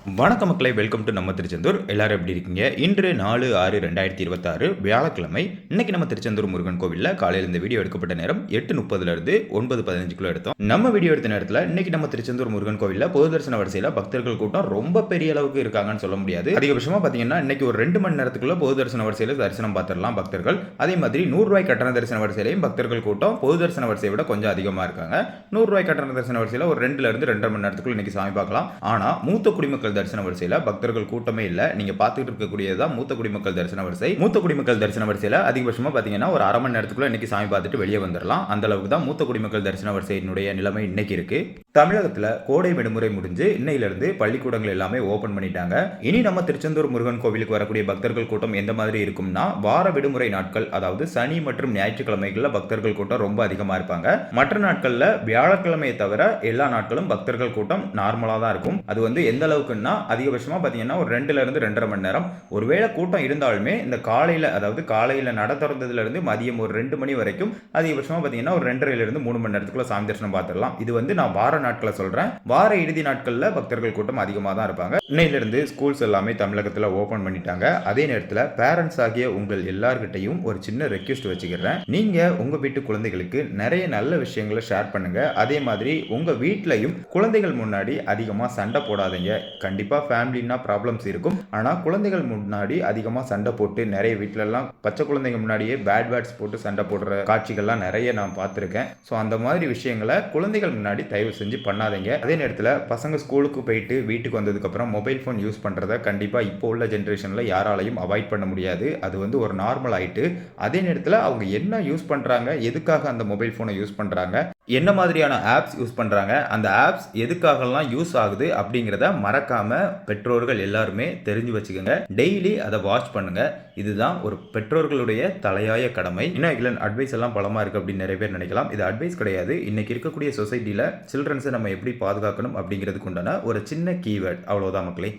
வணக்க மக்களை, welcome to நம்ம திருச்செந்தூர். எல்லாரும் எப்படி இருக்கீங்க? இன்று 4/6/2026 வியாழக்கிழமை. இன்னைக்கு நம்ம திருச்செந்தூர் முருகன் கோவிலில் காலையில் இந்த வீடியோ எடுக்கப்பட்ட நேரம் 8:30 இருந்து 9:15 எடுத்தோம். நம்ம வீடியோ எடுத்த நேரத்தில் இன்னைக்கு நம்ம திருச்செந்தூர் முருகன் கோவிலில் பொது தரிசன வரிசையில் பக்தர்கள் கூட்டம் ரொம்ப பெரிய அளவுக்கு இருக்காங்கன்னு சொல்ல முடியாது. அதிகபட்சமாக பார்த்தீங்கன்னா இன்னைக்கு ஒரு 2 மணி நேரத்துக்குள்ள பொது தரிசன வரிசையில் தரிசனம் பார்த்துடலாம் பக்தர்கள். அதே மாதிரி 100 ரூபாய் கட்டண தரிசன வரிசையிலையும் பக்தர்கள் கூட்டம் பொது தரிசன வரிசையை விட கொஞ்சம் அதிகமாக இருக்காங்க. 100 ரூபாய் கட்டண தரிசன வரிசையில் ஒரு 2 இருந்து 2.5 மணி நேரத்துக்குள்ள இன்னைக்கு சாமி பார்க்கலாம். ஆனால் மூத்த குடிமக்கள் தரிசன வரிசையில் பக்தர்கள் கூட்டமே இல்ல. நீங்க பார்த்துட்டு இருக்கக்கூடியதான் மூத்த குடிமக்கள் தரிசன வரிசை. மூத்த குடிமக்கள் தரிசன வரிசையில் அதிகபட்சமா பாத்தீங்கன்னா ஒரு அரை மணி நேரத்துக்குள்ள இன்னைக்கு சாமி பார்த்துட்டு வெளியே வந்துடலாம். அந்த அளவுக்கு தான் மூத்த குடிமக்கள் தரிசன வரிசையினுடைய நிலைமை இன்னைக்கு இருக்கு. தமிழகத்துல கோடை விடுமுறை முடிஞ்சு இன்னையிலிருந்து பள்ளிக்கூடங்கள் எல்லாமே ஓபன் பண்ணிட்டாங்க. இனி நம்ம திருச்செந்தூர் முருகன் கோவிலுக்கு வரக்கூடிய பக்தர்கள் கூட்டம் எந்த மாதிரி இருக்கும்னா, வார விடுமுறை நாட்கள், அதாவது சனி மற்றும் ஞாயிற்றுக்கிழமைகள்ல பக்தர்கள் கூட்டம் ரொம்ப அதிகமா இருப்பாங்க. மற்ற நாட்கள்ல வியாழக்கிழமையை தவிர எல்லா நாட்களும் பக்தர்கள் கூட்டம் நார்மலா தான் இருக்கும். அது எந்த அளவுக்குன்னா அதிகபட்சமா பாத்தீங்கன்னா ஒரு 2 இருந்து 2.5 மணி நேரம். ஒருவேளை கூட்டம் இருந்தாலுமே இந்த காலையில நட திறந்ததுல இருந்து மதியம் ஒரு 2 மணி வரைக்கும் அதிகபட்சமா பாத்தீங்கன்னா ஒரு 2.5 இருந்து 3 மணி நேரத்துக்குள்ள சாமி தரிசனம் பார்த்துடலாம். இது நான் வார நாட்களை சொல்றேன். வார இறுதி நாட்கள்ல பக்தர்கள் கூட்டம் அதிகமாக தான் இருப்பாங்க. இன்னையிலிருந்து ஸ்கூல்ஸ் எல்லாமே தமிழகத்துல ஓபன் பண்ணிட்டாங்க. அதே நேரத்தில் பேரண்ட்ஸ் ஆகிய உங்கள் எல்லார்கிட்டையும் ஒரு சின்ன ரெக்வெஸ்ட் வச்சுக்கிறேன். நீங்க உங்க வீட்டு குழந்தைகளுக்கு நிறைய நல்ல விஷயங்களை ஷேர் பண்ணுங்க. அதே மாதிரி உங்க வீட்லயும் குழந்தைகள் முன்னாடி அதிகமா சண்டை போடாதீங்க. கண்டிப்பா ஃபேமிலினா ப்ராப்ளம்ஸ் இருக்கும். ஆனா குழந்தைகள் முன்னாடி அதிகமா சண்டை போட்டு நிறைய வீட்ல எல்லாம் பச்சை குழந்தைங்க முன்னாடியே பேட் வேர்ட்ஸ் போட்டு சண்டை போடுற காட்சிகள்லாம் நிறைய நான் பார்த்துருக்கேன். ஸோ அந்த மாதிரி விஷயங்களை குழந்தைகள் முன்னாடி தயவு செஞ்சு பண்ணாதீங்க. அதே நேரத்தில் பசங்க ஸ்கூலுக்கு போயிட்டு வீட்டுக்கு வந்ததுக்கு அப்புறம் மொபைல் ஃபோன் யூஸ் பண்றத கண்டிப்பா இப்போ உள்ள ஜென்ரேஷன்ல யாராலையும் அவாய்ட் பண்ண முடியாது. அது ஒரு நார்மல் ஆயிட்டு. அதே நேரத்தில் அவங்க என்ன யூஸ் பண்றாங்க, எதுக்காக அந்த மொபைல் போனை யூஸ் பண்றாங்க, என்ன மாதிரியான ஆப்ஸ் யூஸ் பண்றாங்க, அந்த ஆப்ஸ் எதுக்காகலாம் யூஸ் ஆகுது அப்படிங்கிறத மறக்காம பெற்றோர்கள் எல்லாருமே தெரிஞ்சு வச்சுக்கோங்க. டெய்லி அதை வாட்ச் பண்ணுங்க. இதுதான் ஒரு பெற்றோர்களுடைய தலையாய கடமை. இன்னும் அட்வைஸ் எல்லாம் பலமா இருக்கு அப்படின்னு நிறைய பேர் நினைக்கலாம். இது அட்வைஸ் கிடையாது. இன்னைக்கு இருக்கக்கூடிய சொசைட்டில சில்ட்ரன்ஸை நம்ம எப்படி பாதுகாக்கணும் அப்படிங்கிறதுக்கு உண்டான ஒரு சின்ன கீவேர்ட். அவ்வளவுதான் மக்களே.